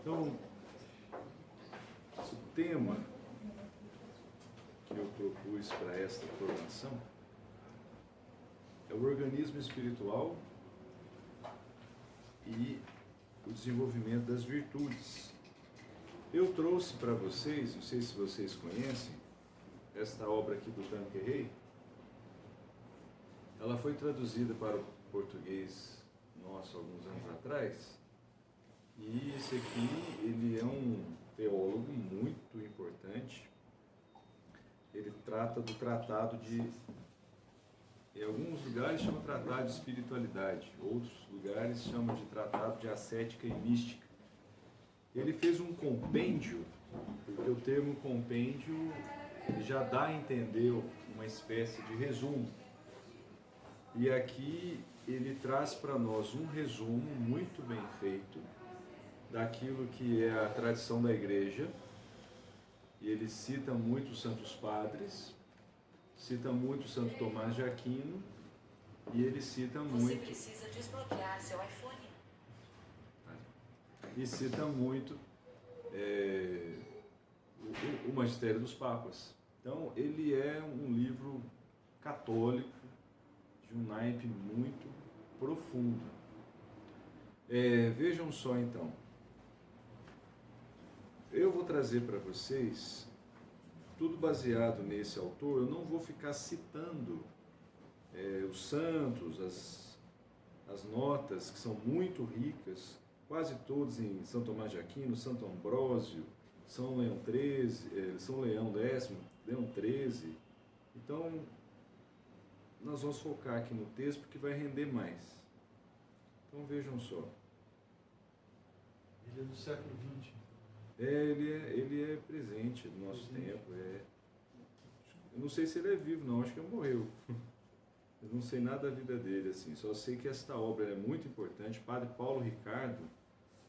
Então, o tema que eu propus para esta formação é o organismo espiritual e o desenvolvimento das virtudes. Eu trouxe para vocês, não sei se vocês conhecem, esta obra aqui do Tanqueray. Ela foi traduzida para o português nosso alguns anos atrás. E esse aqui, ele é um teólogo muito importante. Ele trata do tratado de... Em alguns lugares chama tratado de espiritualidade, outros lugares chamam de tratado de ascética e mística. Ele fez um compêndio, porque o termo compêndio ele já dá a entender uma espécie de resumo. E aqui ele traz para nós um resumo muito bem feito daquilo que é a tradição da igreja. E ele cita muito os santos padres, cita muito Santo Tomás de Aquino, e ele cita muito... Você precisa desbloquear seu iPhone. E cita muito o Magistério dos Papas. Então, ele é um livro católico, de um naipe muito profundo. Vejam só, então. Eu vou trazer para vocês, tudo baseado nesse autor. Eu não vou ficar citando os santos, as notas, que são muito ricas, quase todos em São Tomás de Aquino, Santo Ambrósio, São Leão XIII, São Leão X, Leão XIII. Então, nós vamos focar aqui no texto, porque vai render mais. Então, vejam só. Ele é do século XX. Ele é presente no nosso tempo. Eu não sei se ele é vivo, não. Acho que ele morreu. Eu não sei nada da vida dele, assim. Só sei que esta obra é muito importante. Padre Paulo Ricardo,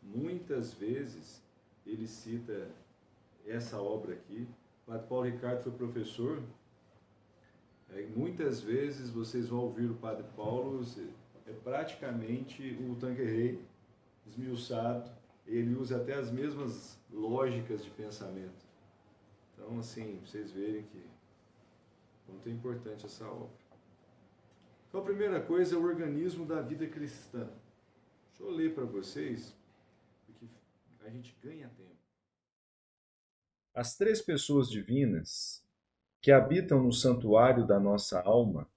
muitas vezes, ele cita essa obra aqui. Padre Paulo Ricardo foi professor. Muitas vezes vocês vão ouvir o Padre Paulo, é praticamente o Tanqueray esmiuçado. Ele usa até as mesmas lógicas de pensamento. Então, assim, vocês verem que quanto é importante essa obra. Então, a primeira coisa é o organismo da vida cristã. Deixa eu ler para vocês, porque a gente ganha tempo. As três pessoas divinas que habitam no santuário da nossa alma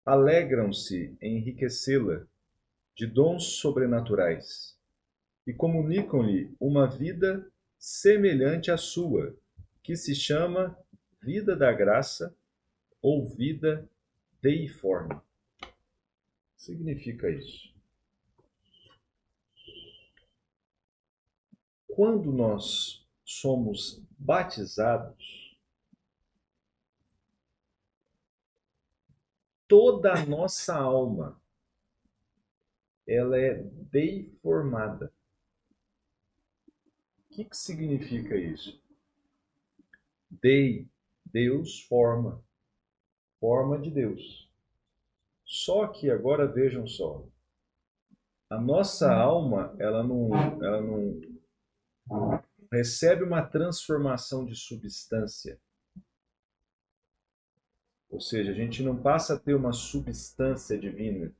alegram-se em enriquecê-la de dons sobrenaturais e comunicam-lhe uma vida semelhante à sua, que se chama vida da graça ou vida deiforme. O que significa isso? Quando nós somos batizados, toda a nossa alma ela é deiformada. O que significa isso? Deus forma de Deus. Só que agora vejam só, a nossa alma ela não recebe uma transformação de substância. Ou seja, a gente não passa a ter uma substância divina.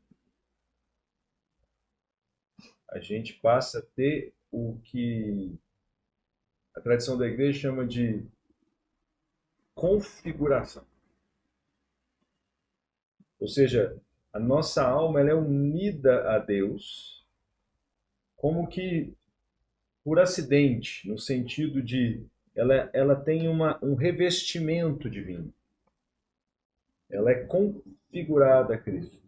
A gente passa a ter o que a tradição da igreja chama de configuração. Ou seja, a nossa alma ela é unida a Deus como que por acidente, no sentido de ela tem um revestimento divino. Ela é configurada a Cristo.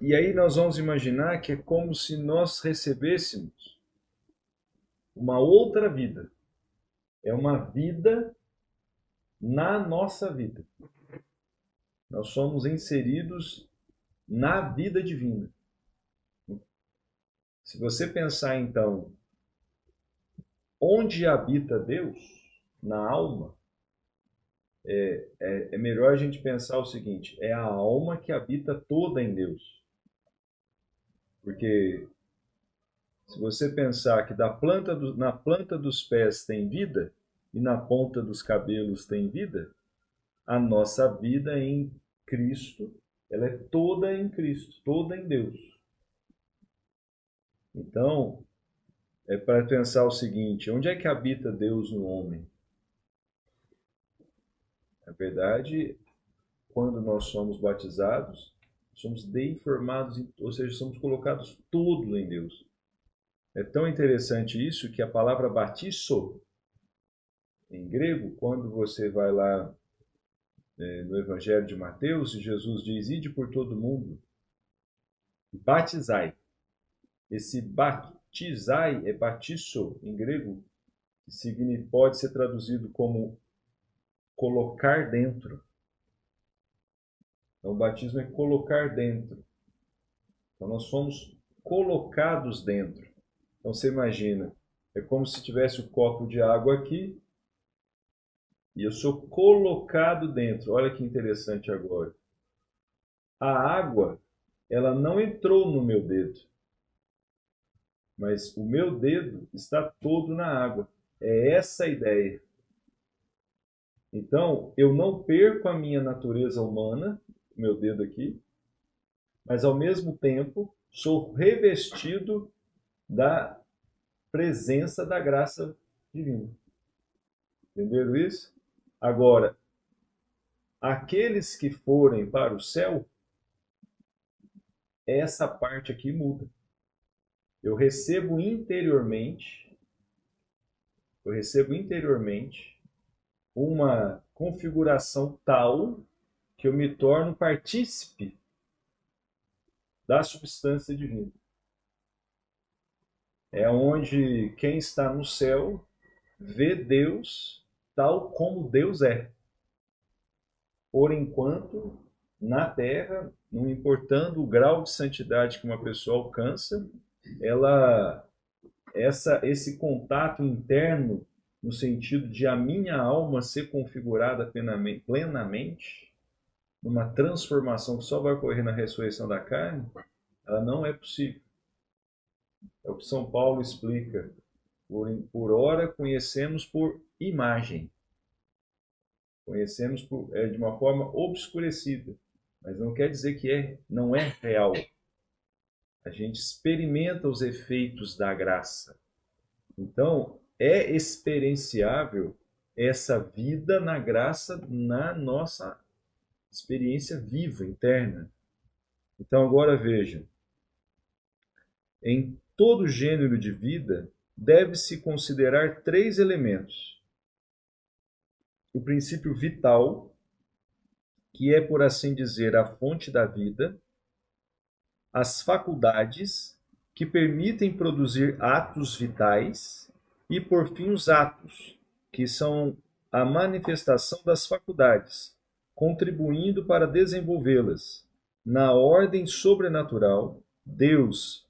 E aí nós vamos imaginar que é como se nós recebêssemos uma outra vida. É uma vida na nossa vida. Nós somos inseridos na vida divina. Se você pensar então, onde habita Deus, na alma, é melhor a gente pensar o seguinte, é a alma que habita toda em Deus. Porque Se você pensar que na planta dos pés tem vida e na ponta dos cabelos tem vida, a nossa vida em Cristo, ela é toda em Cristo, toda em Deus. Então, é para pensar o seguinte: onde é que habita Deus no homem? Na verdade, quando nós somos batizados, somos deinformados, ou seja, somos colocados todos em Deus. É tão interessante isso que a palavra batizo, em grego, quando você vai lá no Evangelho de Mateus, e Jesus diz: ide por todo mundo, batizai. Esse batizai é batizo em grego, que pode ser traduzido como colocar dentro. Então, o batismo é colocar dentro. Então, nós somos colocados dentro. Então, você imagina, é como se tivesse o copo de água aqui e eu sou colocado dentro. Olha que interessante agora. A água, ela não entrou no meu dedo, mas o meu dedo está todo na água. É essa a ideia. Então, eu não perco a minha natureza humana, meu dedo aqui, mas ao mesmo tempo sou revestido da presença da graça divina. Entenderam isso? Agora, aqueles que forem para o céu, essa parte aqui muda. Eu recebo interiormente uma configuração tal que eu me torno partícipe da substância divina. É onde quem está no céu vê Deus tal como Deus é. Por enquanto, na terra, não importando o grau de santidade que uma pessoa alcança, esse contato interno, no sentido de a minha alma ser configurada plenamente, numa transformação que só vai ocorrer na ressurreição da carne, ela não é possível. É o que São Paulo explica. Por ora conhecemos por imagem. Conhecemos de uma forma obscurecida, mas não quer dizer que não é real. A gente experimenta os efeitos da graça. Então, é experienciável essa vida na graça na nossa experiência viva, interna. Então, agora vejam. Em todo gênero de vida, deve-se considerar 3 elementos. O princípio vital, que é, por assim dizer, a fonte da vida, as faculdades, que permitem produzir atos vitais, e, por fim, os atos, que são a manifestação das faculdades, contribuindo para desenvolvê-las. Na ordem sobrenatural, Deus,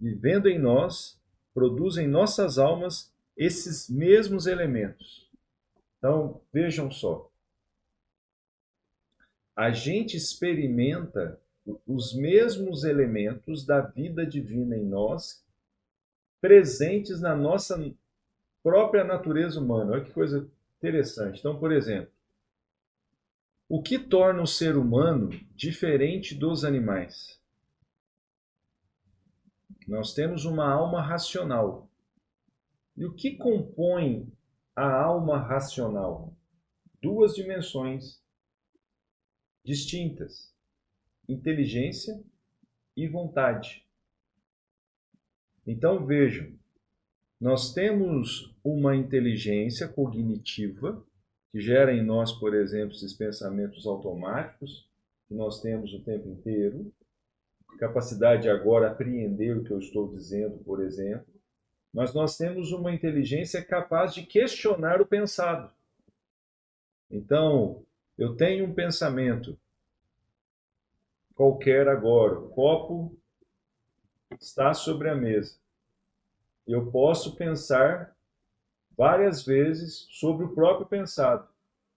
vivendo em nós, produz em nossas almas esses mesmos elementos. Então, vejam só. A gente experimenta os mesmos elementos da vida divina em nós, presentes na nossa própria natureza humana. Olha que coisa interessante. Então, por exemplo, o que torna o ser humano diferente dos animais? Nós temos uma alma racional. E o que compõe a alma racional? 2 dimensões distintas: inteligência e vontade. Então vejam, nós temos uma inteligência cognitiva que gera em nós, por exemplo, esses pensamentos automáticos que nós temos o tempo inteiro, capacidade de agora apreender o que eu estou dizendo, por exemplo, mas nós temos uma inteligência capaz de questionar o pensado. Então, eu tenho um pensamento qualquer agora, o copo está sobre a mesa. Eu posso pensar várias vezes sobre o próprio pensado.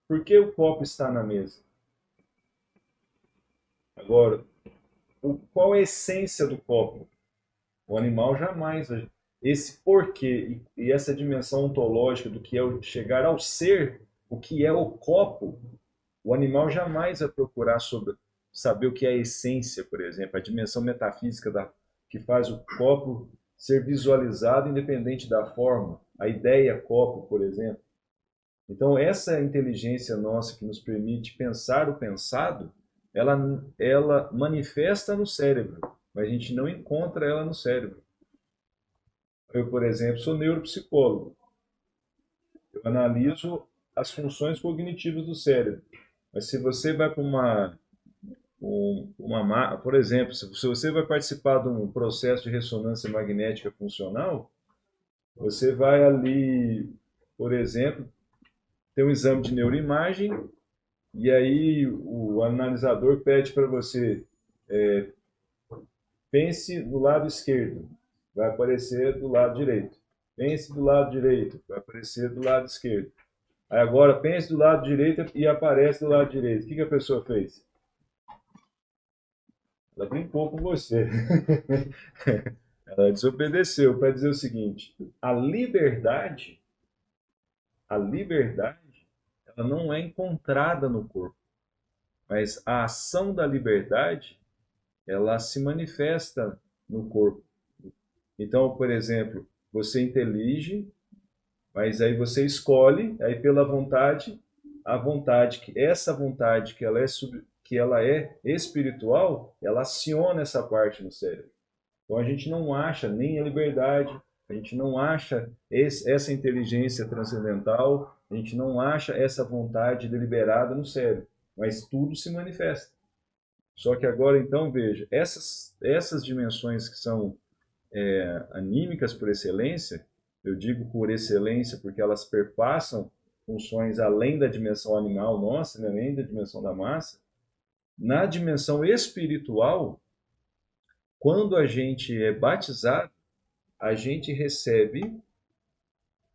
Por que o copo está na mesa? Agora, qual é a essência do copo? O animal jamais. Esse porquê e essa dimensão ontológica do que é chegar ao ser, o que é o copo, o animal jamais vai procurar saber o que é a essência, por exemplo, a dimensão metafísica que faz o copo ser visualizado independente da forma. A ideia copo, por exemplo. Então, essa inteligência nossa que nos permite pensar o pensado, ela manifesta no cérebro, mas a gente não encontra ela no cérebro. Eu, por exemplo, sou neuropsicólogo. Eu analiso as funções cognitivas do cérebro. Mas se você vai para por exemplo, se você vai participar de um processo de ressonância magnética funcional, você vai ali, por exemplo, ter um exame de neuroimagem e aí o analisador pede para você pense do lado esquerdo, vai aparecer do lado direito. Pense do lado direito, vai aparecer do lado esquerdo. Aí agora pense do lado direito e aparece do lado direito. O que a pessoa fez? Ela brincou com você. Ela desobedeceu para dizer o seguinte: a liberdade, ela não é encontrada no corpo, mas a ação da liberdade, ela se manifesta no corpo. Então, por exemplo, você intelige, mas aí você escolhe, aí pela vontade, essa vontade que ela é espiritual, ela aciona essa parte no cérebro. Então a gente não acha nem a liberdade, a gente não acha essa inteligência transcendental, a gente não acha essa vontade deliberada no cérebro, mas tudo se manifesta. Só que agora, então, veja, essas dimensões que são anímicas por excelência, eu digo por excelência porque elas perpassam funções além da dimensão animal nossa, né, além da dimensão da massa, na dimensão espiritual, quando a gente é batizado, a gente recebe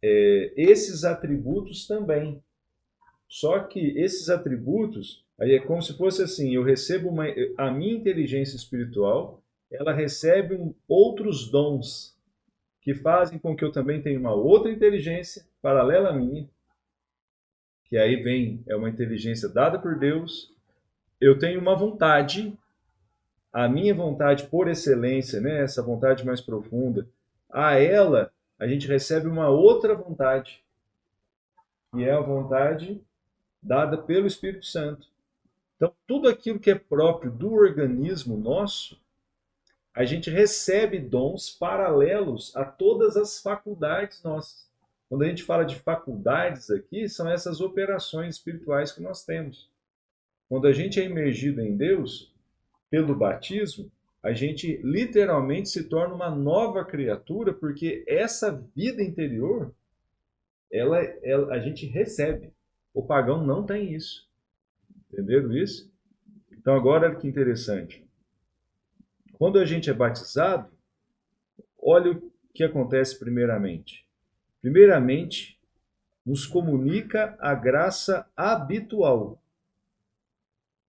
esses atributos também. Só que esses atributos, aí é como se fosse assim, eu recebo a minha inteligência espiritual, ela recebe outros dons que fazem com que eu também tenha uma outra inteligência paralela à minha, que aí vem, é uma inteligência dada por Deus. Eu tenho uma vontade, a minha vontade por excelência, né, essa vontade mais profunda, a ela a gente recebe uma outra vontade, que é a vontade dada pelo Espírito Santo. Então, tudo aquilo que é próprio do organismo nosso, a gente recebe dons paralelos a todas as faculdades nossas. Quando a gente fala de faculdades aqui, são essas operações espirituais que nós temos. Quando a gente é imergido em Deus, pelo batismo, a gente literalmente se torna uma nova criatura, porque essa vida interior, a gente recebe. O pagão não tem isso. Entenderam isso? Então agora que interessante. Quando a gente é batizado, olha o que acontece primeiramente. Primeiramente, nos comunica a graça habitual,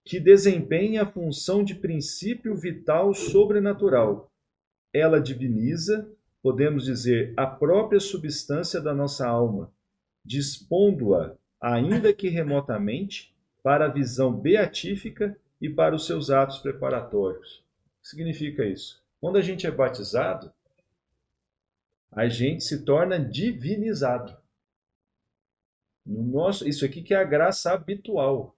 que desempenha a função de princípio vital sobrenatural. Ela diviniza, podemos dizer, a própria substância da nossa alma, dispondo-a, ainda que remotamente, para a visão beatífica e para os seus atos preparatórios. O que significa isso? Quando a gente é batizado, a gente se torna divinizado. Isso aqui que é a graça habitual.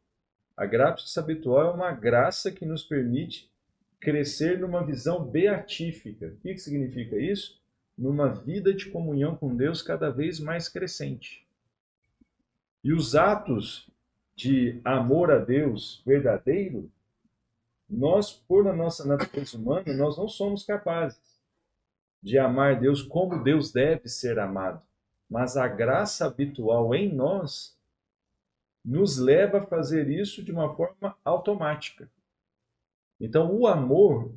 A graça habitual é uma graça que nos permite crescer numa visão beatífica. O que significa isso? Numa vida de comunhão com Deus cada vez mais crescente. E os atos de amor a Deus verdadeiro, nós, por a nossa natureza humana, nós não somos capazes de amar Deus como Deus deve ser amado. Mas a graça habitual em nós nos leva a fazer isso de uma forma automática. Então, o amor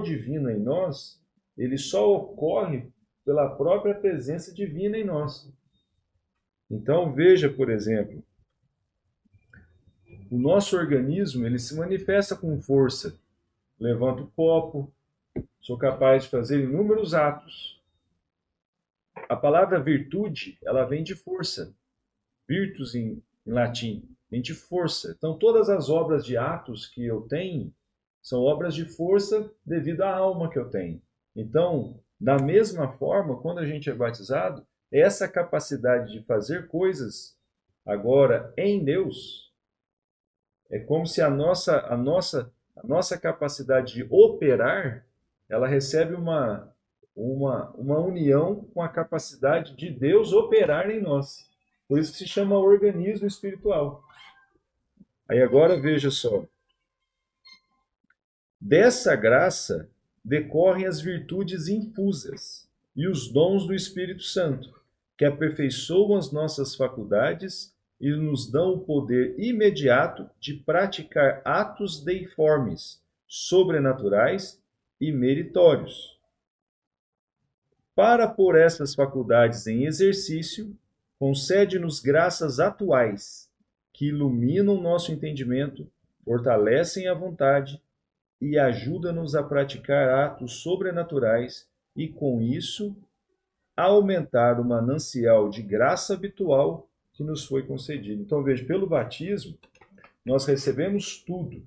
divino em nós, ele só ocorre pela própria presença divina em nós. Então, veja, por exemplo, o nosso organismo, ele se manifesta com força. Levanta o copo, sou capaz de fazer inúmeros atos. A palavra virtude, ela vem de força. Virtus em latim, vem de força. Então, todas as obras de atos que eu tenho são obras de força devido à alma que eu tenho. Então, da mesma forma, quando a gente é batizado, essa capacidade de fazer coisas agora em Deus é como se a nossa capacidade de operar, ela recebe uma união com a capacidade de Deus operar em nós. Por isso que se chama organismo espiritual. Aí agora veja só. Dessa graça decorrem as virtudes infusas e os dons do Espírito Santo, que aperfeiçoam as nossas faculdades e nos dão o poder imediato de praticar atos deiformes, sobrenaturais e meritórios. Para pôr essas faculdades em exercício, concede-nos graças atuais, que iluminam nosso entendimento, fortalecem a vontade e ajuda-nos a praticar atos sobrenaturais e, com isso, a aumentar o manancial de graça habitual que nos foi concedido. Então, veja, pelo batismo, nós recebemos tudo.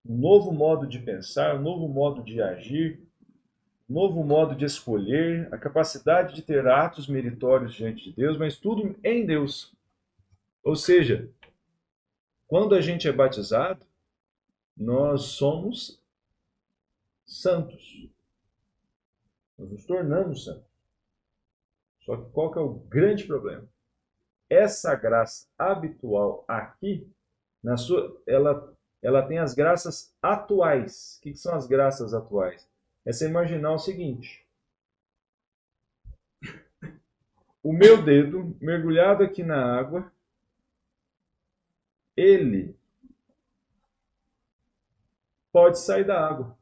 Um novo modo de pensar, um novo modo de agir, um novo modo de escolher, a capacidade de ter atos meritórios diante de Deus, mas tudo em Deus. Ou seja, quando a gente é batizado, nós somos santos. Nós nos tornamos santos. Só que qual que é o grande problema? Essa graça habitual aqui, ela tem as graças atuais. O que são as graças atuais? É você imaginar o seguinte: o meu dedo mergulhado aqui na água, ele pode sair da água.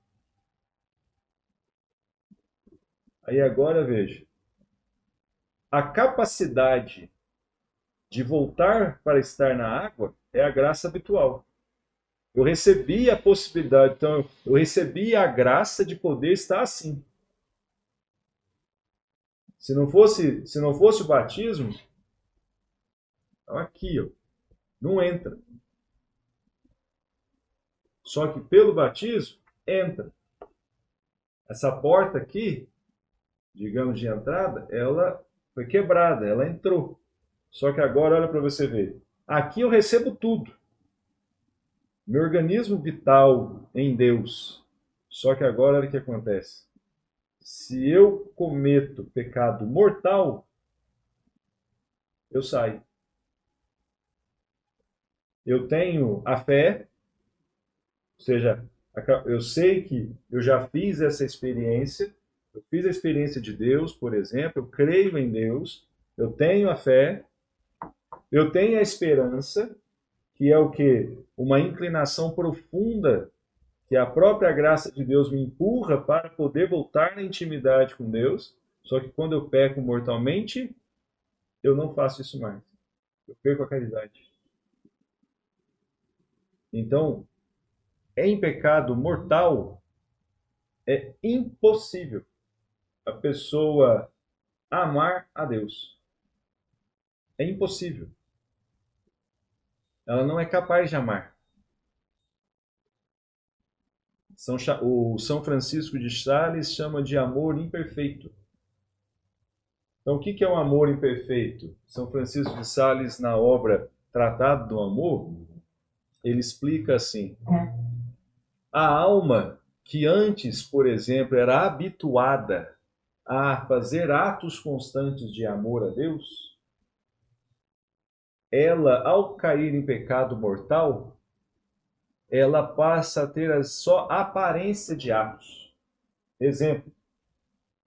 Aí agora veja, a capacidade de voltar para estar na água é a graça habitual. Eu recebi a possibilidade, então eu recebi a graça de poder estar assim. Se não fosse o batismo, aqui, ó, não entra. Só que pelo batismo, entra. Essa porta aqui, digamos, de entrada, ela foi quebrada, ela entrou. Só que agora, olha para você ver. Aqui eu recebo tudo. Meu organismo vital em Deus. Só que agora, olha o que acontece. Se eu cometo pecado mortal, eu saio. Eu tenho a fé, ou seja, eu sei que eu já fiz essa experiência, eu fiz a experiência de Deus, por exemplo, eu creio em Deus, eu tenho a fé, eu tenho a esperança, que é o quê? Uma inclinação profunda, que a própria graça de Deus me empurra para poder voltar na intimidade com Deus, só que quando eu peco mortalmente, eu não faço isso mais. Eu perco a caridade. Então, em pecado mortal, é impossível a pessoa amar a Deus. É impossível. Ela não é capaz de amar. O São Francisco de Sales chama de amor imperfeito. Então, o que é um amor imperfeito? São Francisco de Sales, na obra Tratado do Amor, ele explica assim: a alma que antes, por exemplo, era habituada a fazer atos constantes de amor a Deus, ela, ao cair em pecado mortal, ela passa a ter só aparência de atos. Exemplo,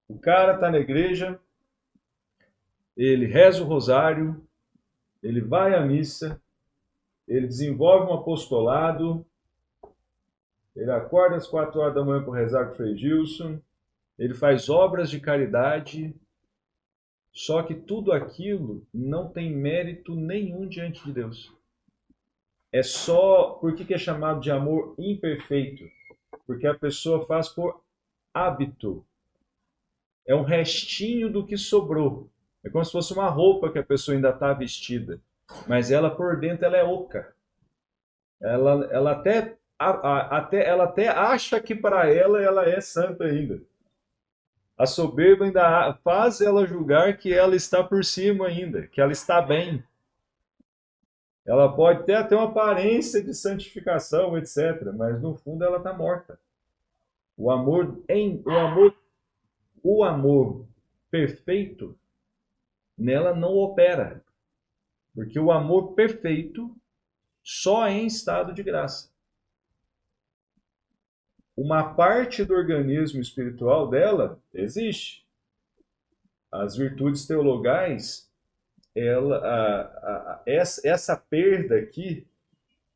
o cara está na igreja, ele reza o rosário, ele vai à missa, ele desenvolve um apostolado, ele acorda às 4 horas da manhã para rezar com o Frei Gilson, ele faz obras de caridade, só que tudo aquilo não tem mérito nenhum diante de Deus. É só... Por que é chamado de amor imperfeito? Porque a pessoa faz por hábito, é um restinho do que sobrou. É como se fosse uma roupa que a pessoa ainda está vestida, mas ela por dentro ela é oca. Ela ela até acha que para ela é santa ainda. A soberba ainda faz ela julgar que ela está por cima ainda, que ela está bem. Ela pode ter até uma aparência de santificação, etc., mas no fundo ela está morta. O amor perfeito nela não opera, porque o amor perfeito só é em estado de graça. Uma parte do organismo espiritual dela existe. As virtudes teologais, essa perda aqui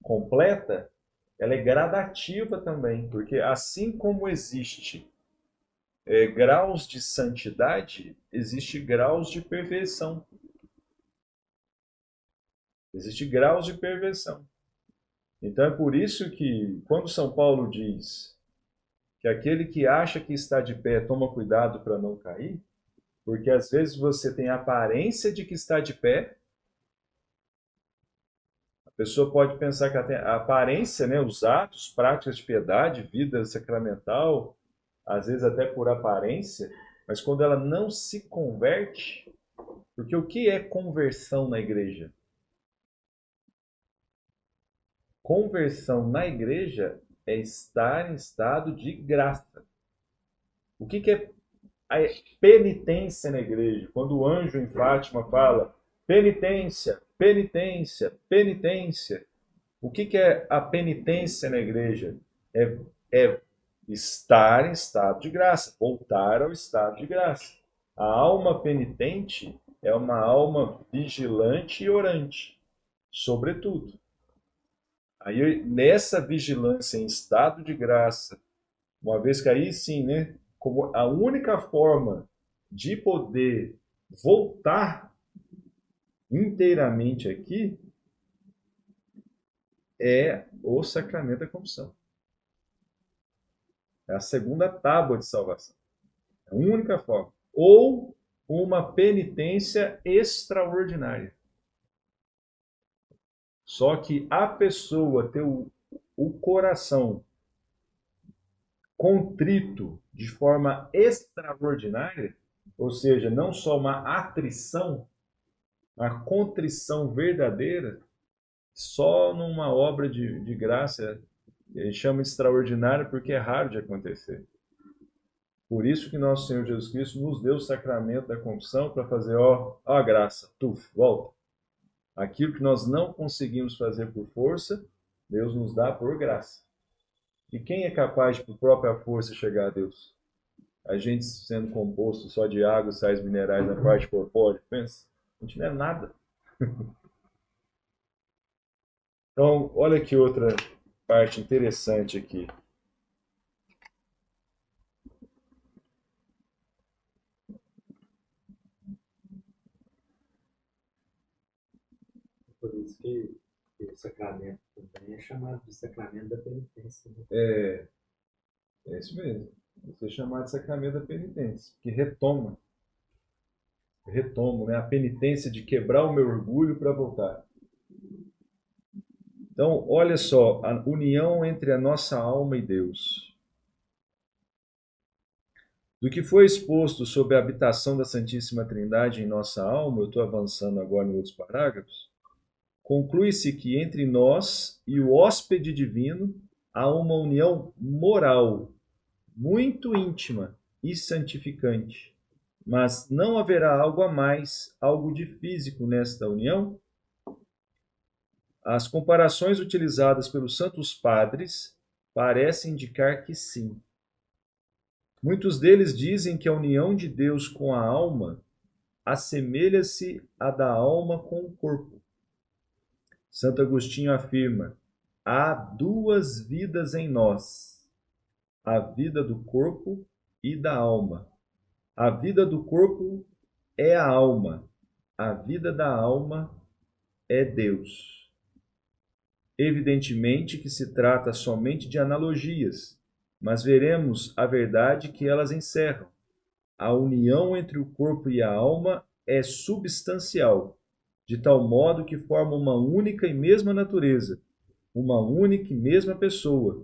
completa, ela é gradativa também, porque assim como existe graus de santidade, existe graus de perversão. Existe graus de perversão. Então é por isso que, quando São Paulo diz que aquele que acha que está de pé toma cuidado para não cair, porque às vezes você tem a aparência de que está de pé, a pessoa pode pensar que a aparência, né, os atos, práticas de piedade, vida sacramental, às vezes até por aparência, mas quando ela não se converte, porque o que é conversão na igreja? Conversão na igreja é estar em estado de graça. O que é a penitência na igreja? Quando o anjo em Fátima fala penitência, penitência, penitência. O que é a penitência na igreja? É estar em estado de graça, voltar ao estado de graça. A alma penitente é uma alma vigilante e orante, sobretudo. Aí, nessa vigilância em estado de graça, uma vez que aí sim, né, como a única forma de poder voltar inteiramente aqui é o sacramento da confissão. É a segunda tábua de salvação. É a única forma. Ou uma penitência extraordinária. Só que a pessoa ter o coração contrito de forma extraordinária, ou seja, não só uma atrição, a contrição verdadeira, só numa obra de graça, ele chama extraordinária porque é raro de acontecer. Por isso que nosso Senhor Jesus Cristo nos deu o sacramento da confissão para fazer, ó a graça, volta. Aquilo que nós não conseguimos fazer por força, Deus nos dá por graça. E quem é capaz de, por própria força, chegar a Deus? A gente sendo composto só de água e sais minerais na parte corpórea, pensa, a gente não é nada. Então, olha que outra parte interessante aqui. Por isso que o sacramento também é chamado de sacramento da penitência. Né? É isso mesmo. Isso é chamado de sacramento da penitência, que retomo, né, a penitência de quebrar o meu orgulho para voltar. Então, olha só, a união entre a nossa alma e Deus. Do que foi exposto sobre a habitação da Santíssima Trindade em nossa alma, eu estou avançando agora em outros parágrafos, conclui-se que entre nós e o hóspede divino há uma união moral, muito íntima e santificante. Mas não haverá algo a mais, algo de físico nesta união? As comparações utilizadas pelos santos padres parecem indicar que sim. Muitos deles dizem que a união de Deus com a alma assemelha-se à da alma com o corpo. Santo Agostinho afirma: há duas vidas em nós, a vida do corpo e da alma. A vida do corpo é a alma, a vida da alma é Deus. Evidentemente que se trata somente de analogias, mas veremos a verdade que elas encerram. A união entre o corpo e a alma é substancial, de tal modo que forma uma única e mesma natureza, uma única e mesma pessoa.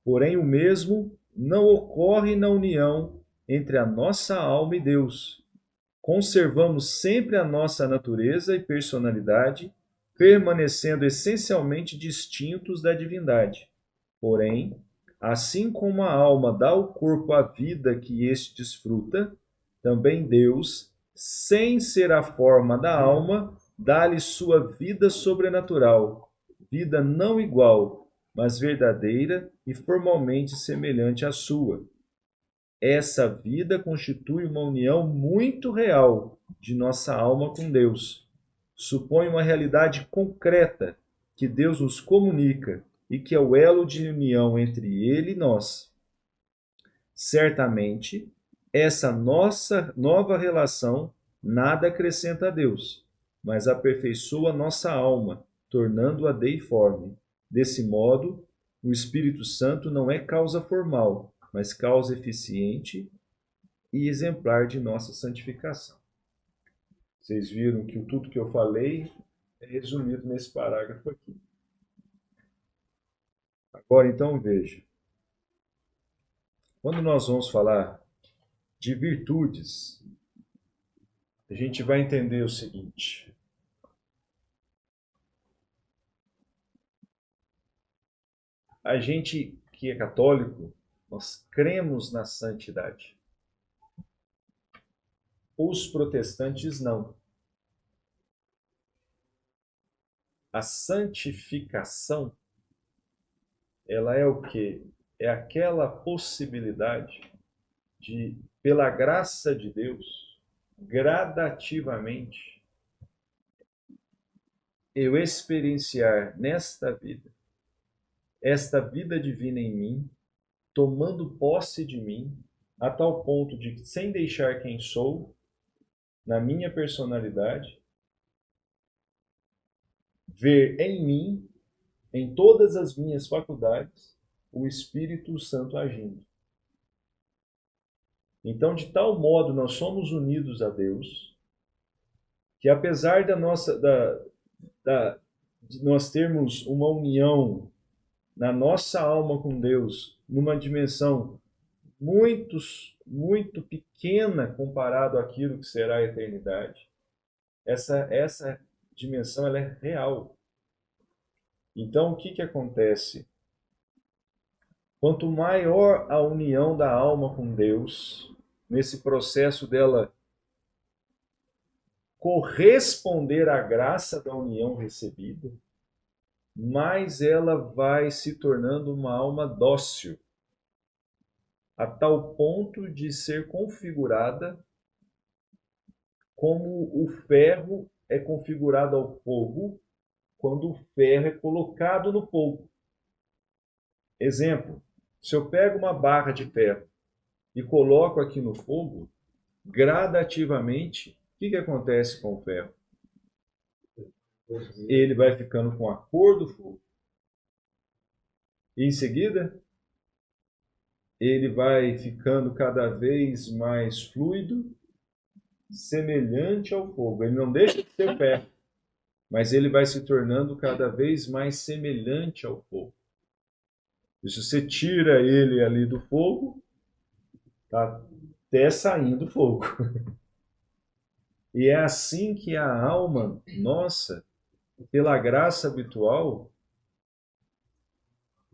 Porém, o mesmo não ocorre na união entre a nossa alma e Deus. Conservamos sempre a nossa natureza e personalidade, permanecendo essencialmente distintos da divindade. Porém, assim como a alma dá ao corpo a vida que este desfruta, também Deus, sem ser a forma da alma, dá-lhe sua vida sobrenatural, vida não igual, mas verdadeira e formalmente semelhante à sua. Essa vida constitui uma união muito real de nossa alma com Deus. Supõe uma realidade concreta que Deus nos comunica e que é o elo de união entre Ele e nós. Certamente, essa nossa nova relação nada acrescenta a Deus, mas aperfeiçoa nossa alma, tornando-a deiforme. Desse modo, o Espírito Santo não é causa formal, mas causa eficiente e exemplar de nossa santificação. Vocês viram que tudo que eu falei é resumido nesse parágrafo aqui. Agora, então, veja. Quando nós vamos falar de virtudes, a gente vai entender o seguinte. A gente que é católico, nós cremos na santidade. Os protestantes não. A santificação, ela é o quê? É aquela possibilidade de, pela graça de Deus, gradativamente, eu experienciar nesta vida, esta vida divina em mim, tomando posse de mim, a tal ponto de, sem deixar quem sou, na minha personalidade, ver em mim, em todas as minhas faculdades, o Espírito Santo agindo. Então, de tal modo, nós somos unidos a Deus, que apesar de nós termos uma união na nossa alma com Deus, numa dimensão muito pequena comparado àquilo que será a eternidade, essa dimensão ela é real. Então, o que acontece? Quanto maior a união da alma com Deus, nesse processo dela corresponder à graça da união recebida, mais ela vai se tornando uma alma dócil, a tal ponto de ser configurada como o ferro é configurado ao fogo quando o ferro é colocado no fogo. Exemplo, se eu pego uma barra de ferro e coloco aqui no fogo, gradativamente, o que acontece com o ferro? Ele vai ficando com a cor do fogo. E em seguida, ele vai ficando cada vez mais fluido, semelhante ao fogo. Ele não deixa de ser ferro, mas ele vai se tornando cada vez mais semelhante ao fogo. E se você tira ele ali do fogo, está até saindo fogo. E é assim que a alma nossa, pela graça habitual,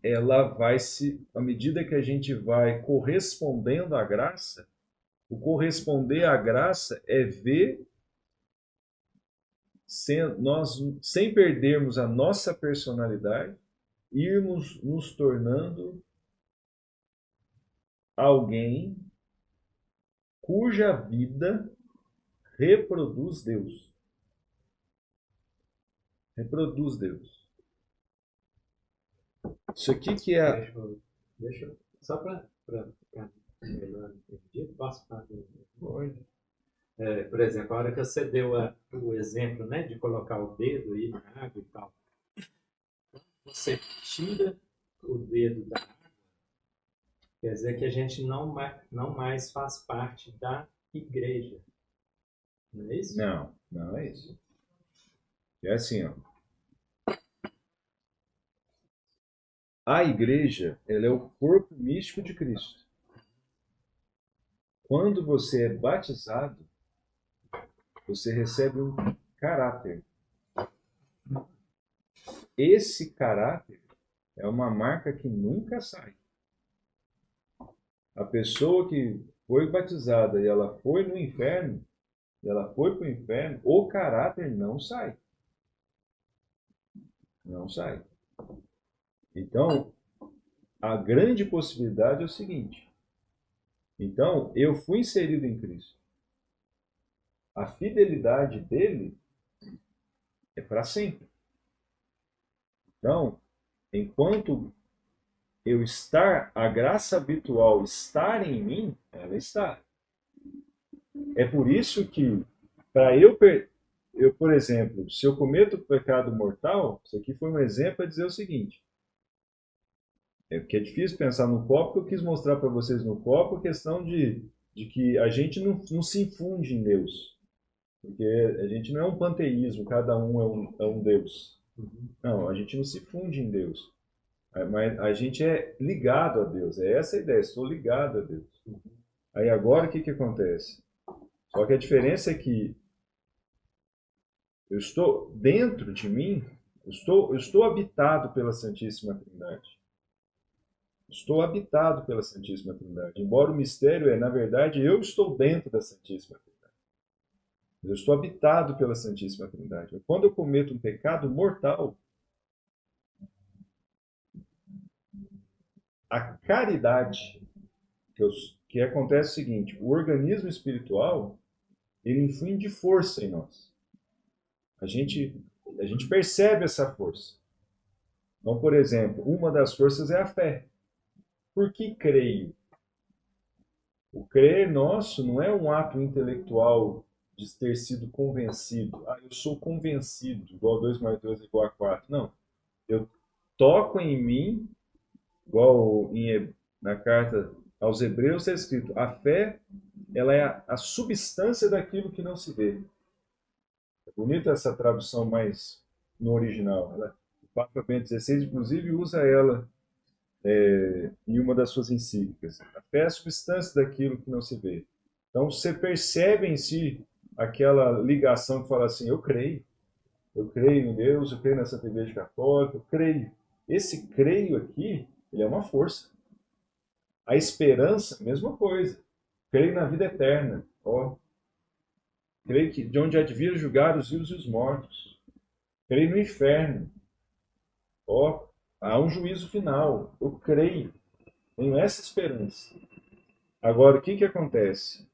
ela vai à medida que a gente vai correspondendo à graça, o corresponder à graça é ver nós, sem perdermos a nossa personalidade, irmos nos tornando alguém cuja vida reproduz Deus. Reproduz Deus. Isso aqui que é... Deixa eu só para ficar melhor entendido, posso falar? Por exemplo, a hora que você deu o exemplo, né, de colocar o dedo aí na água e tal, você tira o dedo da água, Quer dizer que a gente não mais faz parte da igreja. Não é isso? Não, não é isso. É assim, ó. A igreja, ela é o corpo místico de Cristo. Quando você é batizado, você recebe um caráter. Esse caráter é uma marca que nunca sai. A pessoa que foi batizada e ela foi no inferno, e ela foi para o inferno, o caráter não sai. Não sai. Então, a grande possibilidade é o seguinte. Então, eu fui inserido em Cristo. A fidelidade dele é para sempre. Então, enquanto eu estar, a graça habitual estar em mim, ela está. É por isso que, para eu, por exemplo, se eu cometo pecado mortal, isso aqui foi um exemplo para dizer o seguinte. É porque é difícil pensar no copo, que eu quis mostrar para vocês no copo a questão de que a gente não se infunde em Deus. Porque a gente não é um panteísmo, cada um é um Deus. Não, a gente não se funde em Deus. Mas a gente é ligado a Deus. É essa a ideia, estou ligado a Deus. Aí agora o que acontece? Só que a diferença é que eu estou dentro de mim, eu estou habitado pela Santíssima Trindade. Estou habitado pela Santíssima Trindade. Embora o mistério na verdade, eu estou dentro da Santíssima Trindade. Eu estou habitado pela Santíssima Trindade. Quando eu cometo um pecado mortal, a caridade, que acontece o seguinte, o organismo espiritual, ele infunde força em nós. A gente percebe essa força. Então, por exemplo, uma das forças é a fé. Por que creio? O crer nosso não é um ato intelectual de ter sido convencido. Ah, eu sou convencido, igual 2 mais 2 é igual a 4. Não. Eu toco em mim, igual na carta aos Hebreus está escrito, a fé ela é a substância daquilo que não se vê. É bonita essa tradução mais no original. O Papa Bento XVI, inclusive, usa ela em uma das suas encíclicas. A fé é a substância daquilo que não se vê. Então, você percebe em si aquela ligação que fala assim, eu creio em Deus, eu creio na Santa Igreja Católica, eu creio. Esse creio aqui, ele é uma força. A esperança, mesma coisa. Creio na vida eterna. Creio que de onde há de vir julgar os vivos e os mortos. Creio no inferno. Há um juízo final. Eu creio. Tenho essa esperança. Agora, o que acontece?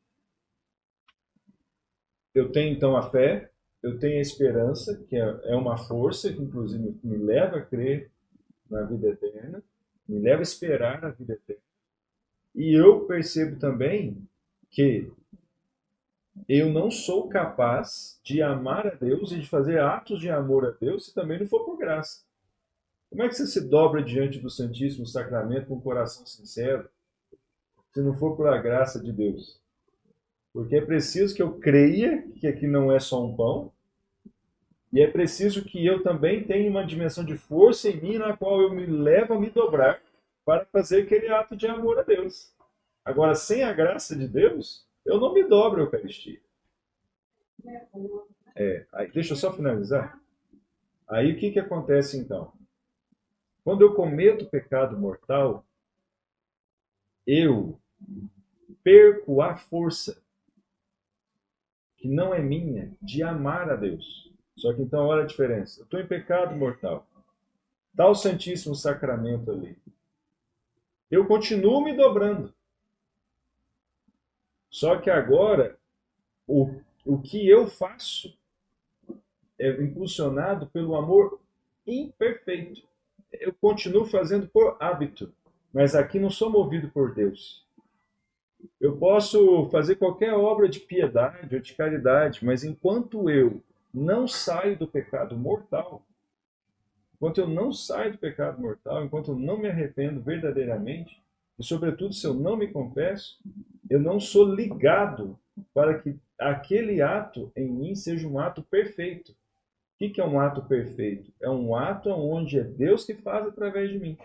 Eu tenho então a fé, eu tenho a esperança, que é uma força que inclusive me leva a crer na vida eterna, me leva a esperar a vida eterna. E eu percebo também que eu não sou capaz de amar a Deus e de fazer atos de amor a Deus se também não for por graça. Como é que você se dobra diante do Santíssimo Sacramento com um coração sincero, se não for pela graça de Deus? Porque é preciso que eu creia que aqui não é só um pão, e é preciso que eu também tenha uma dimensão de força em mim na qual eu me levo a me dobrar para fazer aquele ato de amor a Deus. Agora, sem a graça de Deus, eu não me dobro a Eucaristia. Deixa eu só finalizar. Aí o que acontece então? Quando eu cometo pecado mortal, eu perco a força, que não é minha, de amar a Deus. Só que então, olha a diferença. Eu estou em pecado mortal. Está o Santíssimo Sacramento ali. Eu continuo me dobrando. Só que agora, o que eu faço é impulsionado pelo amor imperfeito. Eu continuo fazendo por hábito, mas aqui não sou movido por Deus. Eu posso fazer qualquer obra de piedade ou de caridade, mas enquanto eu não saio do pecado mortal, enquanto eu não me arrependo verdadeiramente, e sobretudo se eu não me confesso, eu não sou ligado para que aquele ato em mim seja um ato perfeito. O que é um ato perfeito? É um ato onde é Deus que faz através de mim.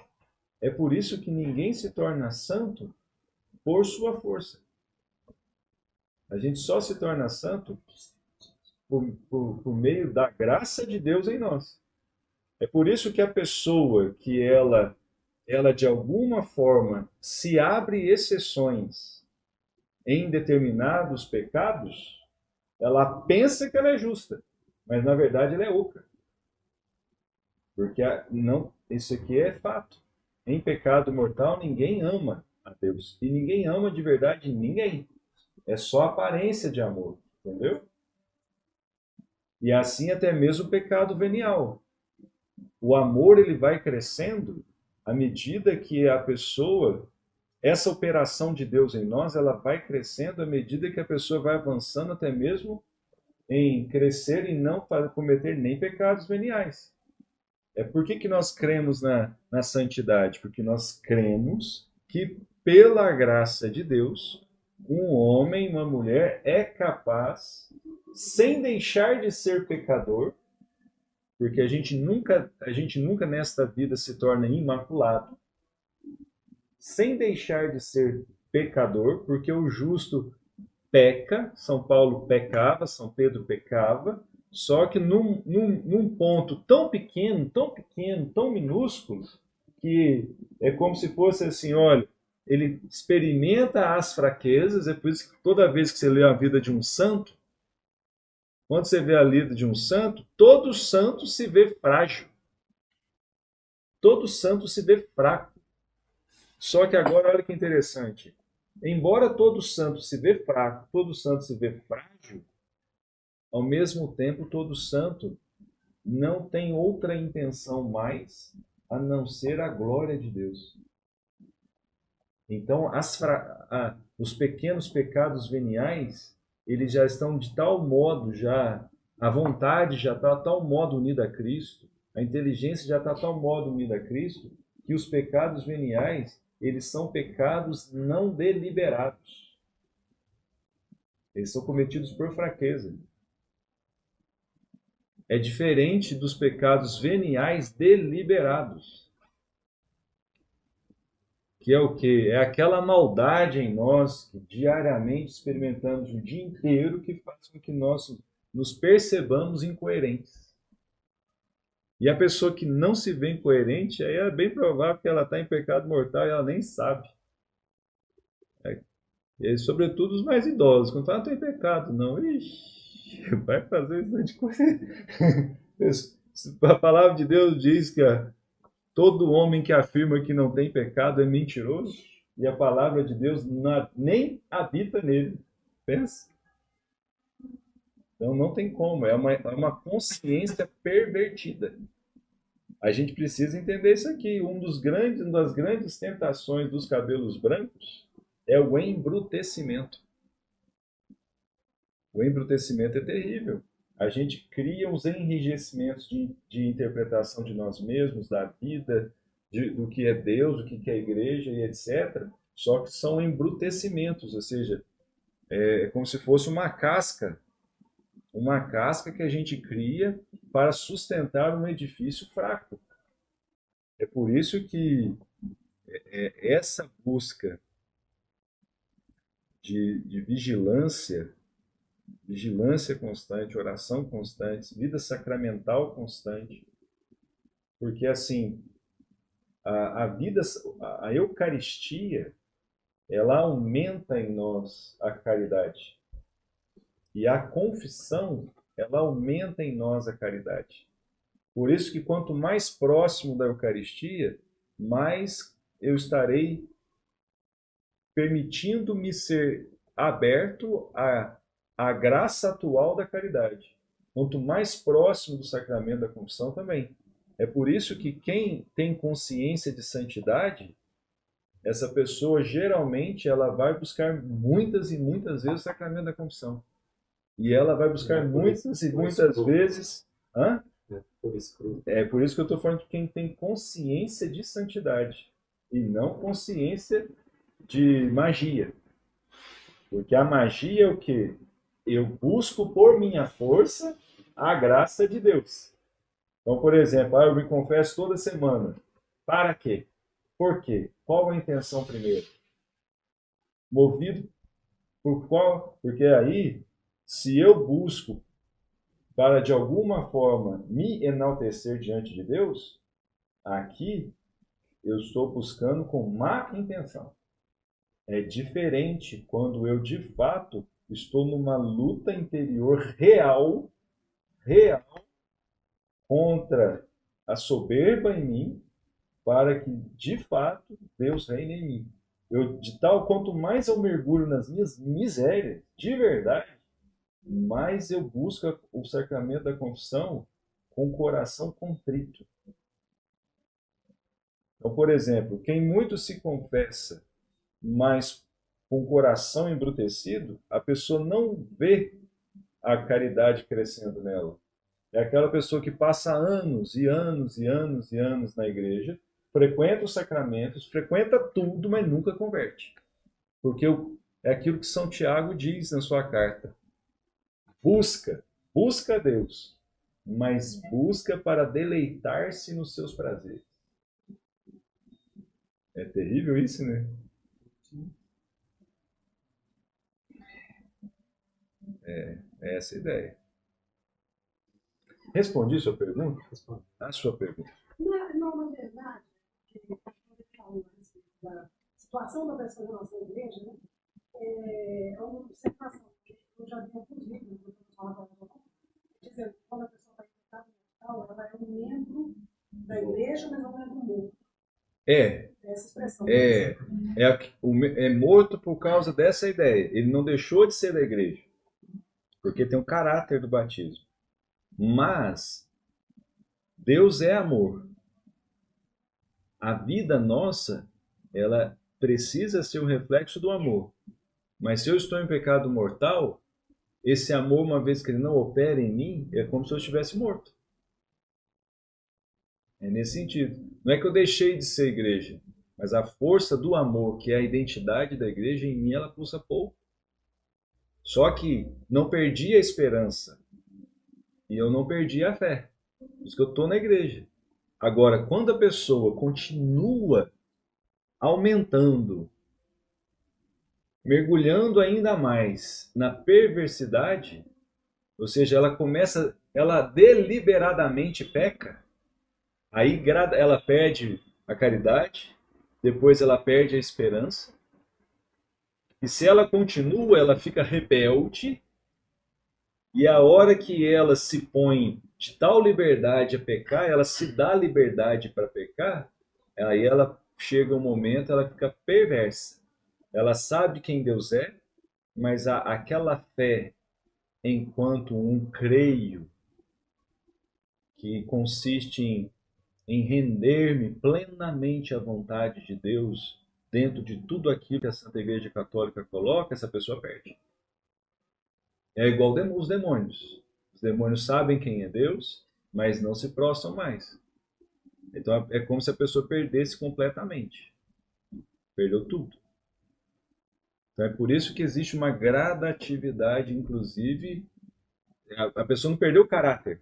É por isso que ninguém se torna santo por sua força. A gente só se torna santo por meio da graça de Deus em nós. É por isso que a pessoa que ela de alguma forma se abre exceções em determinados pecados, ela pensa que ela é justa, mas na verdade ela é oca. Porque não, isso aqui é fato. Em pecado mortal ninguém ama a Deus. E ninguém ama de verdade ninguém. É só aparência de amor, entendeu? E assim até mesmo o pecado venial. O amor ele vai crescendo à medida que a pessoa, essa operação de Deus em nós, ela vai crescendo à medida que a pessoa vai avançando até mesmo em crescer e não cometer nem pecados veniais. É por que nós cremos na santidade? Porque nós cremos que pela graça de Deus, um homem, uma mulher é capaz, sem deixar de ser pecador, porque a gente nunca nesta vida se torna imaculado, sem deixar de ser pecador, porque o justo peca, São Paulo pecava, São Pedro pecava, só que num ponto tão pequeno, tão minúsculo, que é como se fosse assim, olha, ele experimenta as fraquezas, é por isso que toda vez que você lê a vida de um santo, quando você vê a vida de um santo, todo santo se vê frágil. Todo santo se vê fraco. Só que agora, olha que interessante. Embora todo santo se vê fraco, todo santo se vê frágil, ao mesmo tempo, todo santo não tem outra intenção mais a não ser a glória de Deus. Então, os pequenos pecados veniais, eles já estão de tal modo, a vontade já está de tal modo unida a Cristo, a inteligência já está de tal modo unida a Cristo, que os pecados veniais, eles são pecados não deliberados. Eles são cometidos por fraqueza. É diferente dos pecados veniais deliberados. Que é o quê? É aquela maldade em nós, que diariamente experimentamos o dia inteiro, que faz com que nós nos percebamos incoerentes. E a pessoa que não se vê incoerente, aí é bem provável que ela está em pecado mortal e ela nem sabe. E sobretudo os mais idosos, quando falam, não tem pecado, não. Ixi, vai fazer isso de coisa. A palavra de Deus diz que todo homem que afirma que não tem pecado é mentiroso, e a palavra de Deus nem habita nele. Pensa. Então não tem como, é uma consciência pervertida. A gente precisa entender isso aqui. Uma das grandes tentações dos cabelos brancos é o embrutecimento. O embrutecimento é terrível. A gente cria uns enrijecimentos de interpretação de nós mesmos, da vida, do que é Deus, do que é a igreja e etc. Só que são embrutecimentos, ou seja, é como se fosse uma casca que a gente cria para sustentar um edifício fraco. É por isso que essa busca de vigilância constante, oração constante, vida sacramental constante, porque assim, a Eucaristia, ela aumenta em nós a caridade. E a confissão, ela aumenta em nós a caridade. Por isso que quanto mais próximo da Eucaristia, mais eu estarei permitindo-me ser aberto à graça atual da caridade. Quanto mais próximo do sacramento da confissão também. É por isso que quem tem consciência de santidade, essa pessoa geralmente ela vai buscar muitas e muitas vezes o sacramento da confissão. E ela vai buscar muitas e muitas vezes... Hã? É por isso que eu estou falando de quem tem consciência de santidade e não consciência de magia. Porque a magia é o quê? Eu busco por minha força a graça de Deus. Então, por exemplo, eu me confesso toda semana. Para quê? Por quê? Qual a intenção primeiro? Movido por qual? Porque aí, se eu busco para de alguma forma me enaltecer diante de Deus, aqui eu estou buscando com má intenção. É diferente quando eu de fato estou numa luta interior real, real, contra a soberba em mim, para que de fato Deus reine em mim. De tal quanto mais eu mergulho nas minhas misérias, de verdade, mais eu busco o sacramento da confissão com o coração contrito. Então, por exemplo, quem muito se confessa, mas com o coração embrutecido, a pessoa não vê a caridade crescendo nela. É aquela pessoa que passa anos e anos e anos e anos na igreja, frequenta os sacramentos, frequenta tudo, mas nunca converte. Porque é aquilo que São Tiago diz na sua carta. Busca Deus, mas busca para deleitar-se nos seus prazeres. É terrível isso, né? É essa a ideia. Respondi sua pergunta? Responde. A sua pergunta. Não, na verdade, que falando da situação da pessoa em relação à igreja, né? É uma observação, que eu já vi alguns livros, dizendo que quando a pessoa está em pecado mortal, ela é um membro da igreja, mas não é um morto. Essa expressão. É morto por causa dessa ideia. Ele não deixou de ser da igreja, porque tem o caráter do batismo. Mas Deus é amor. A vida nossa, ela precisa ser o reflexo do amor. Mas se eu estou em pecado mortal, esse amor, uma vez que ele não opera em mim, é como se eu estivesse morto. É nesse sentido. Não é que eu deixei de ser igreja, mas a força do amor, que é a identidade da igreja, em mim ela pulsa pouco. Só que não perdi a esperança e eu não perdi a fé. Por isso que eu estou na igreja. Agora, quando a pessoa continua aumentando, mergulhando ainda mais na perversidade, ou seja, ela deliberadamente peca, aí ela perde a caridade, depois ela perde a esperança, e se ela continua, ela fica rebelde, e a hora que ela se põe de tal liberdade a pecar, ela se dá liberdade para pecar, aí ela chega um momento, ela fica perversa. Ela sabe quem Deus é, mas aquela fé enquanto um creio, que consiste em render-me plenamente à vontade de Deus, dentro de tudo aquilo que a Santa Igreja Católica coloca, essa pessoa perde. É igual os demônios. Os demônios sabem quem é Deus, mas não se prostram mais. Então é como se a pessoa perdesse completamente. Perdeu tudo. Então é por isso que existe uma gradatividade, inclusive, a pessoa não perdeu o caráter.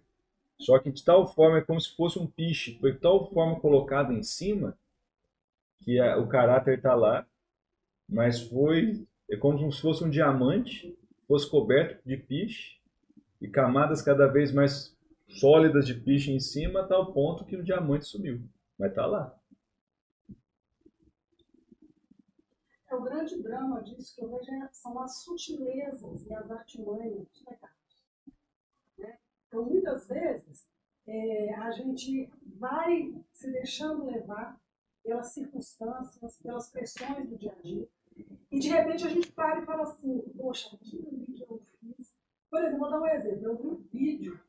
Só que de tal forma é como se fosse um piche, foi de tal forma colocado em cima que o caráter está lá, mas é como se fosse um diamante, fosse coberto de piche e camadas cada vez mais sólidas de piche em cima, a tal ponto que o diamante sumiu. Mas está lá. O grande drama disso que eu vejo são as sutilezas e as artimanhas dos pecados. Né? Então, muitas vezes, a gente vai se deixando levar pelas circunstâncias, pelas pressões do dia a dia, e de repente a gente para e fala assim, poxa, aquilo ali que eu fiz. Por exemplo, vou dar um exemplo. Eu vi um vídeo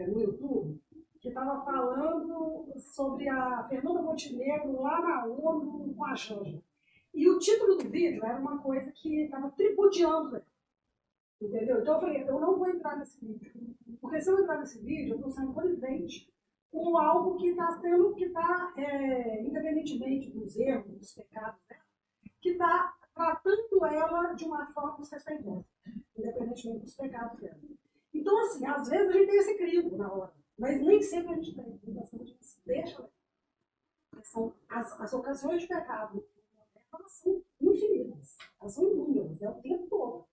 no YouTube que estava falando sobre a Fernanda Montenegro lá na ONU com a Janja. E o título do vídeo era uma coisa que estava tripudiando, entendeu? Então eu falei, eu não vou entrar nesse vídeo, porque se eu entrar nesse vídeo, eu estou sendo conivente com algo que está independentemente dos erros, dos pecados, né, que está tratando ela de uma forma respeitosa, independentemente dos pecados dela. Então, assim, às vezes a gente tem esse crivo na hora, mas nem sempre a gente tem. Então, assim, a gente se deixa. São as ocasiões de pecado, elas são infinitas, elas são inúmeras, é o tempo todo.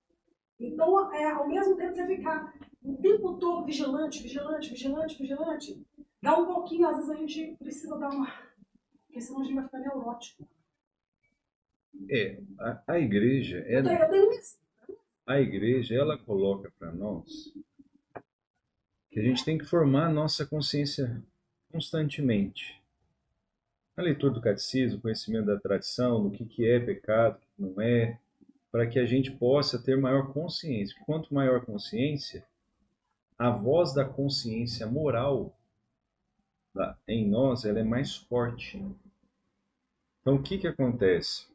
Então, ao mesmo tempo, você ficar o tempo todo vigilante, dá um pouquinho, às vezes a gente precisa dar uma... Porque senão a gente vai ficar neurótico. A igreja, Eu tenho isso. a igreja, ela coloca para nós que a gente tem que formar a nossa consciência constantemente. A leitura do catecismo, o conhecimento da tradição, do que é pecado, o que não é, para que a gente possa ter maior consciência. Porque quanto maior consciência, a voz da consciência moral em nós, ela é mais forte. Então, o que acontece?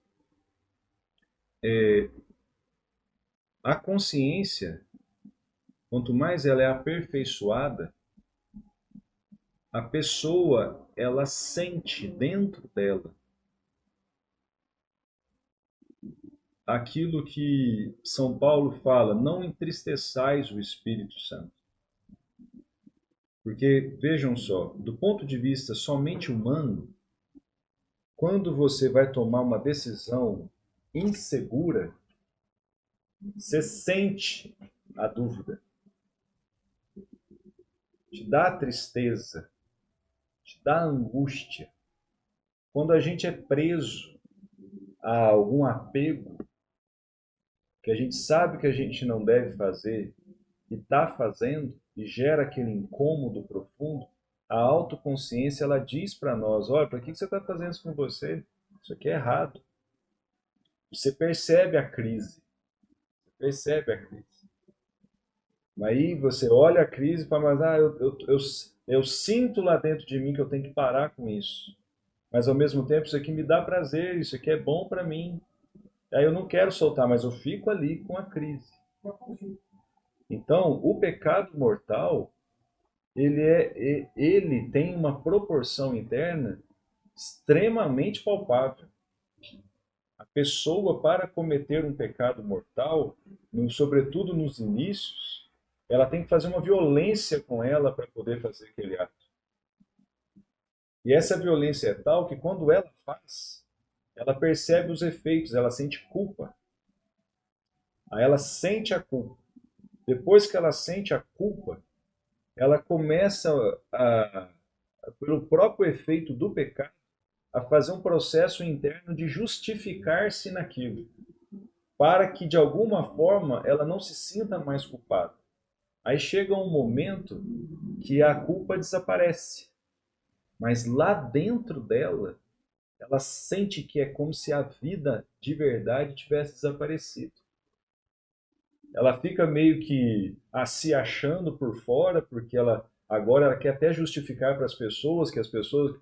A consciência, quanto mais ela é aperfeiçoada, a pessoa, ela sente dentro dela aquilo que São Paulo fala, não entristeçais o Espírito Santo. Porque, vejam só, do ponto de vista somente humano, quando você vai tomar uma decisão insegura, você sente a dúvida. Te dá tristeza, te dá angústia. Quando a gente é preso a algum apego, que a gente sabe que a gente não deve fazer e está fazendo, e gera aquele incômodo profundo, a autoconsciência ela diz para nós, olha, para que você está fazendo isso com você? Isso aqui é errado. Você percebe a crise. Aí você olha a crise e fala, mas eu sinto lá dentro de mim que eu tenho que parar com isso. Mas ao mesmo tempo isso aqui me dá prazer, isso aqui é bom para mim. Aí eu não quero soltar, mas eu fico ali com a crise. Então, o pecado mortal, ele tem uma proporção interna extremamente palpável. A pessoa, para cometer um pecado mortal, sobretudo nos inícios, ela tem que fazer uma violência com ela para poder fazer aquele ato. E essa violência é tal que quando ela faz, ela percebe os efeitos, ela sente culpa. Aí ela sente a culpa. Depois que ela sente a culpa, ela começa, pelo próprio efeito do pecado, a fazer um processo interno de justificar-se naquilo, para que de alguma forma ela não se sinta mais culpada. Aí chega um momento que a culpa desaparece, mas lá dentro dela, ela sente que é como se a vida de verdade tivesse desaparecido. Ela fica meio que se achando por fora, porque agora ela quer até justificar para as pessoas, que as pessoas,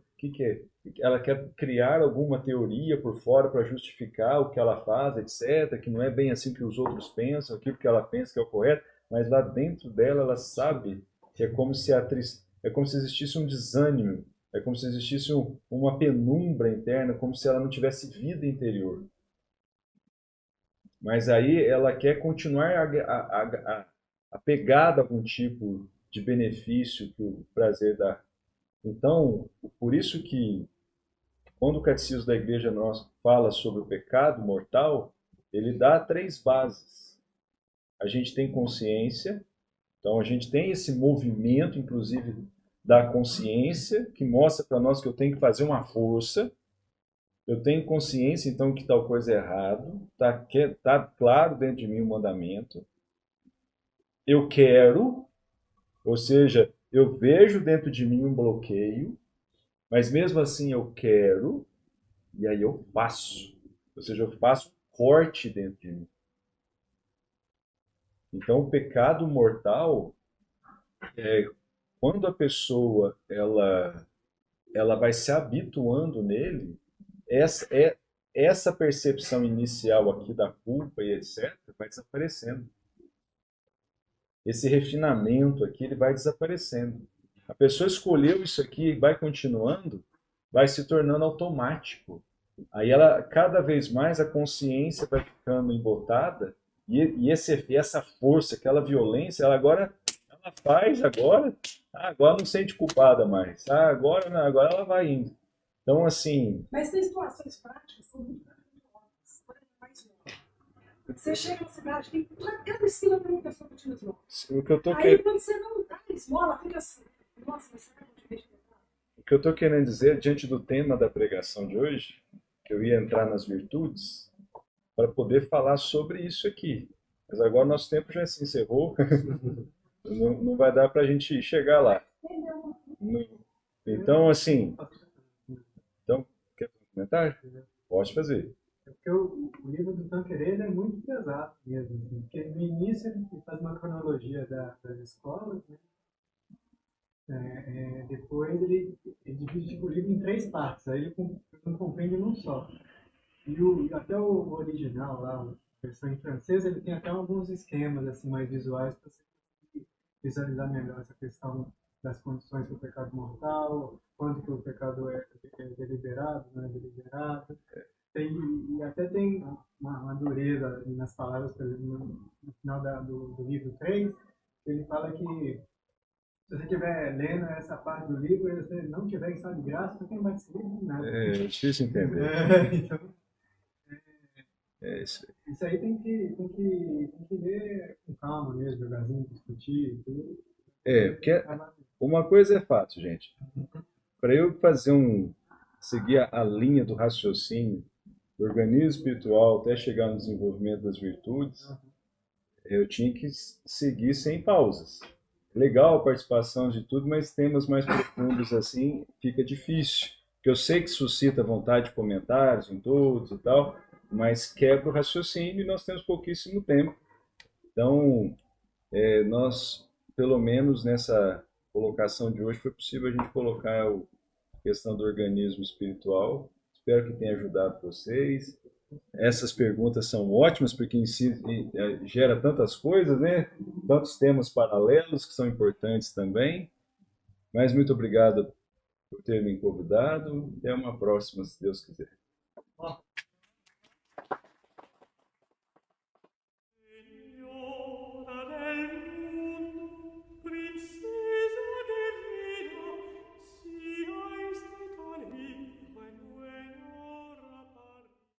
ela quer criar alguma teoria por fora para justificar o que ela faz, etc., que não é bem assim que os outros pensam, aquilo que ela pensa que é o correto, mas lá dentro dela ela sabe que é como se existisse um desânimo, é como se existisse uma penumbra interna, como se ela não tivesse vida interior. Mas aí ela quer continuar apegada a algum tipo de benefício que o prazer dá. Então, por isso que quando o Catecismo da Igreja Nossa fala sobre o pecado mortal, ele dá 3 bases. A gente tem consciência, então a gente tem esse movimento, inclusive, da consciência, que mostra para nós que eu tenho que fazer uma força. Eu tenho consciência, então, que tal coisa é errado. Tá claro dentro de mim o mandamento. Eu quero, ou seja, eu vejo dentro de mim um bloqueio, mas mesmo assim eu quero, e aí eu faço. Ou seja, eu faço corte dentro de mim. Então, o pecado mortal é quando a pessoa ela vai se habituando nele. Essa percepção inicial aqui da culpa e etc. vai desaparecendo. Esse refinamento aqui ele vai desaparecendo. A pessoa escolheu isso aqui e vai continuando, vai se tornando automático. Aí ela, cada vez mais a consciência vai ficando embotada e essa força, aquela violência, ela agora ela faz agora não sente culpada mais. Agora não, agora ela vai indo. Então assim, Mas tem situações práticas que são muito maravilhosas. Por exemplo, mais uma. Você chega na cidade, tem cada esquina tem uma pessoa pedindo esmola. o que eu tô Aí quando você não dá esmola, fica assim. Nossa, mas será que eu devia te pegar? O que eu estou querendo dizer, diante do tema da pregação de hoje, que eu ia entrar nas virtudes, para poder falar sobre isso aqui. Mas agora nosso tempo já se encerrou, não vai dar para a gente chegar lá. Então, assim, então, quer fazer um comentário? Pode fazer. Porque o livro do Tanqueray ele é muito pesado mesmo, assim, porque no início ele faz uma cronologia das escolas, né? Depois ele divide tipo, o livro em 3 partes, aí ele não compreende num só. Até o original lá, a versão em francês, ele tem até alguns esquemas assim, mais visuais para você conseguir visualizar melhor essa questão das condições do pecado mortal, quando que o pecado é deliberado, não é deliberado. E até tem uma dureza nas palavras, por exemplo, no final do livro 3, ele fala que se você estiver lendo essa parte do livro e você não tiver em estado de graça, você tem mais esse livro de nada. É difícil entender. Então, Isso. isso aí tem que ler com calma mesmo, devagarzinho, discutir tudo. Porque uma coisa é fato, gente. Para eu seguir a linha do raciocínio do organismo espiritual até chegar no desenvolvimento das virtudes, eu tinha que seguir sem pausas. Legal a participação de tudo, mas temas mais profundos assim fica difícil. Porque eu sei que suscita vontade de comentários em todos e tal, mas quebra o raciocínio e nós temos pouquíssimo tempo. Então, nós, pelo menos nessa colocação de hoje, foi possível a gente colocar a questão do organismo espiritual. Espero que tenha ajudado vocês. Essas perguntas são ótimas porque em si gera tantas coisas, né? Tantos temas paralelos que são importantes também. Mas muito obrigado por ter me convidado. Até uma próxima, se Deus quiser.